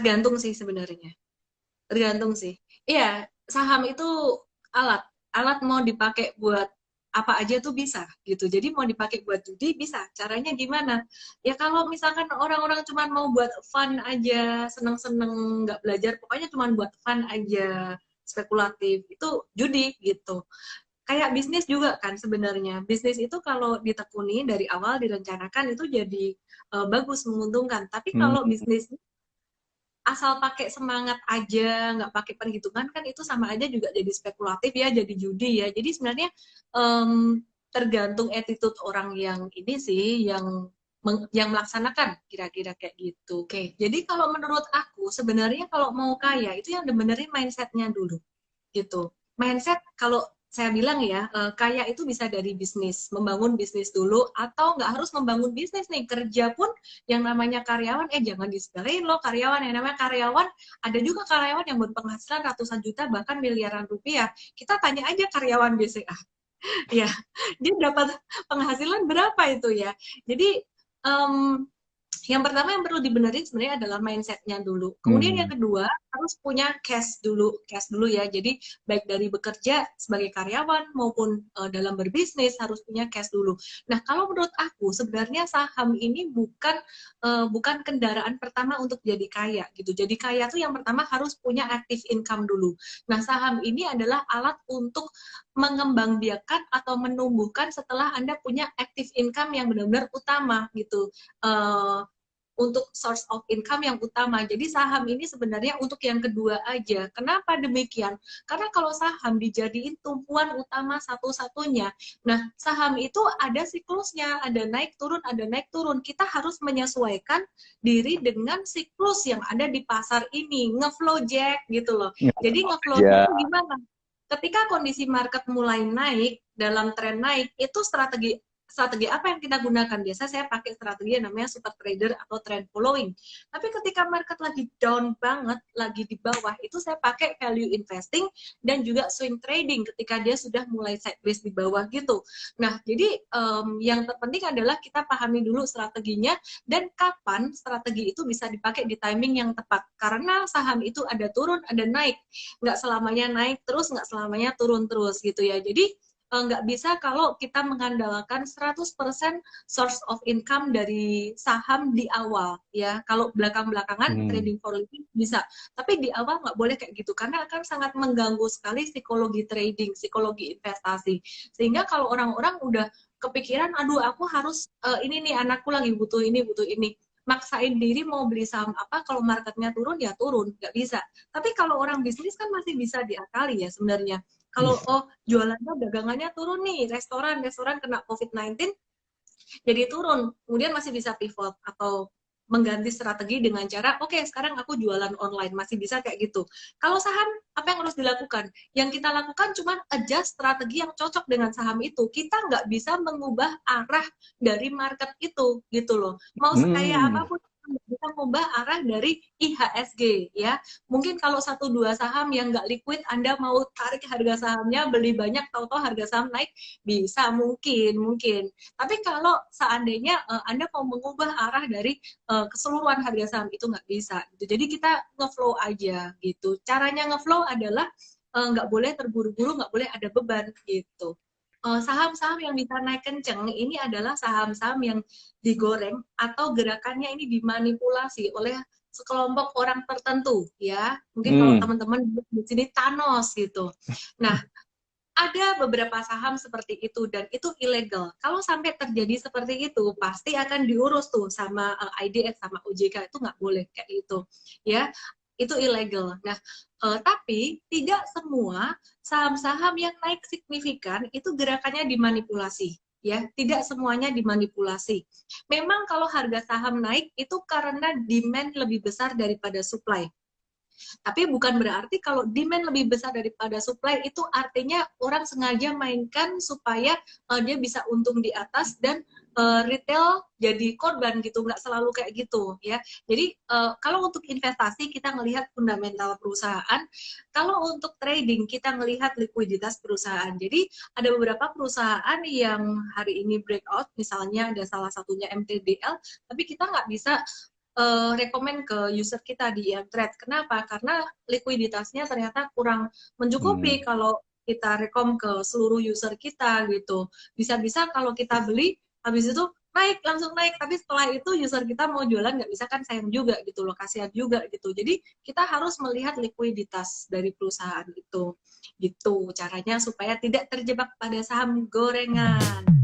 Tergantung sih sebenarnya. Tergantung sih. Iya, saham itu alat. Alat mau dipakai buat apa aja tuh bisa gitu. Jadi mau dipakai buat judi bisa. Caranya gimana? Ya kalau misalkan orang-orang cuma mau buat fun aja, seneng-seneng nggak belajar, pokoknya cuma buat fun aja, spekulatif, itu judi gitu. Kayak bisnis juga kan sebenarnya. Bisnis itu kalau ditekuni dari awal direncanakan itu jadi bagus, menguntungkan. Tapi Hmm. kalau bisnis asal pakai semangat aja, nggak pakai perhitungan kan itu sama aja juga jadi spekulatif ya, jadi judi ya. Jadi sebenarnya em, tergantung attitude orang yang ini sih, yang melaksanakan kira-kira kayak gitu. Oke, jadi kalau menurut aku sebenarnya kalau mau kaya itu yang benerin mindsetnya dulu gitu. Mindset kalau saya bilang ya, kaya itu bisa dari bisnis, membangun bisnis dulu, atau nggak harus membangun bisnis nih, kerja pun yang namanya karyawan, jangan disepelein loh karyawan, yang namanya karyawan, ada juga karyawan yang berpenghasilan ratusan juta, bahkan miliaran rupiah. Kita tanya aja karyawan BCA, ya, dia dapat penghasilan berapa itu ya. Jadi, um, yang pertama yang perlu dibenerin sebenarnya adalah mindsetnya dulu. Kemudian yang Hmm. kedua harus punya cash dulu ya. Jadi baik dari bekerja sebagai karyawan maupun dalam berbisnis harus punya cash dulu. Nah kalau menurut aku sebenarnya saham ini bukan kendaraan pertama untuk jadi kaya gitu. Jadi kaya tuh yang pertama harus punya active income dulu. Nah saham ini adalah alat untuk mengembangbiakan atau menumbuhkan setelah Anda punya active income yang benar-benar utama gitu. Uh, untuk source of income yang utama. Jadi saham ini sebenarnya untuk yang kedua aja. Kenapa demikian? Karena kalau saham dijadiin tumpuan utama satu-satunya, nah saham itu ada siklusnya, ada naik turun, ada naik turun. Kita harus menyesuaikan diri dengan siklus yang ada di pasar ini, ngeflow jack gitu loh. Jadi ngeflownya Ya. itu gimana? Ketika kondisi market mulai naik, dalam tren naik, itu strategi strategi apa yang kita gunakan? Biasa saya pakai strategi yang namanya super trader atau trend following. Tapi ketika market lagi down banget, lagi di bawah, itu saya pakai value investing dan juga swing trading ketika dia sudah mulai sideways di bawah gitu. Nah, jadi yang terpenting adalah kita pahami dulu strateginya dan kapan strategi itu bisa dipakai di timing yang tepat. Karena saham itu ada turun, ada naik. Nggak selamanya naik terus, nggak selamanya turun terus gitu ya. Jadi nggak bisa kalau kita mengandalkan 100% source of income dari saham di awal ya. Kalau belakang-belakangan Hmm. trading for living bisa, tapi di awal nggak boleh kayak gitu karena akan sangat mengganggu sekali psikologi trading, psikologi investasi. Sehingga kalau orang-orang udah kepikiran, aduh aku harus ini nih anakku lagi butuh ini, maksain diri mau beli saham apa kalau marketnya turun ya turun, nggak bisa. Tapi kalau orang bisnis kan masih bisa diakali ya sebenarnya. Kalau jualannya dagangannya turun nih, restoran kena COVID-19 jadi turun, kemudian masih bisa pivot atau mengganti strategi dengan cara oke, sekarang aku jualan online, masih bisa kayak gitu. Kalau saham apa yang harus dilakukan? Yang kita lakukan cuma adjust strategi yang cocok dengan saham itu. Kita nggak bisa mengubah arah dari market itu gitu loh. Mau sekaya Hmm. apapun bisa mengubah arah dari IHSG ya. Mungkin kalau satu dua saham yang nggak liquid Anda mau tarik harga sahamnya, beli banyak, tahu-tahu harga saham naik, bisa mungkin. Tapi kalau seandainya Anda mau mengubah arah dari keseluruhan harga saham itu nggak bisa. Gitu. Jadi kita ngeflow aja gitu. Caranya ngeflow adalah nggak boleh terburu-buru, nggak boleh ada beban gitu. Saham-saham yang bisa naik kenceng ini adalah saham-saham yang digoreng atau gerakannya ini dimanipulasi oleh sekelompok orang tertentu ya. Mungkin kalau Hmm. teman-teman di sini Thanos gitu. Nah, ada beberapa saham seperti itu dan itu ilegal. Kalau sampai terjadi seperti itu, pasti akan diurus tuh sama IDX sama OJK, itu nggak boleh kayak gitu, ya. Itu ilegal. Nah, tapi tidak semua saham-saham yang naik signifikan itu gerakannya dimanipulasi. Ya, tidak semuanya dimanipulasi. Memang kalau harga saham naik itu karena demand lebih besar daripada supply. Tapi bukan berarti kalau demand lebih besar daripada supply itu artinya orang sengaja mainkan supaya dia bisa untung di atas dan retail jadi korban gitu, nggak selalu kayak gitu ya. Jadi kalau untuk investasi kita melihat fundamental perusahaan, kalau untuk trading kita melihat likuiditas perusahaan. Jadi ada beberapa perusahaan yang hari ini breakout, misalnya ada salah satunya MTDL, tapi kita nggak bisa rekomen ke user kita di trade. Kenapa? Karena likuiditasnya ternyata kurang mencukupi kalau kita rekom ke seluruh user kita gitu. Bisa-bisa kalau kita beli, habis itu naik, langsung naik. Tapi setelah itu user kita mau jualan nggak bisa, kan sayang juga gitu loh, kasihan juga gitu. Jadi kita harus melihat likuiditas dari perusahaan itu. Gitu caranya supaya tidak terjebak pada saham gorengan.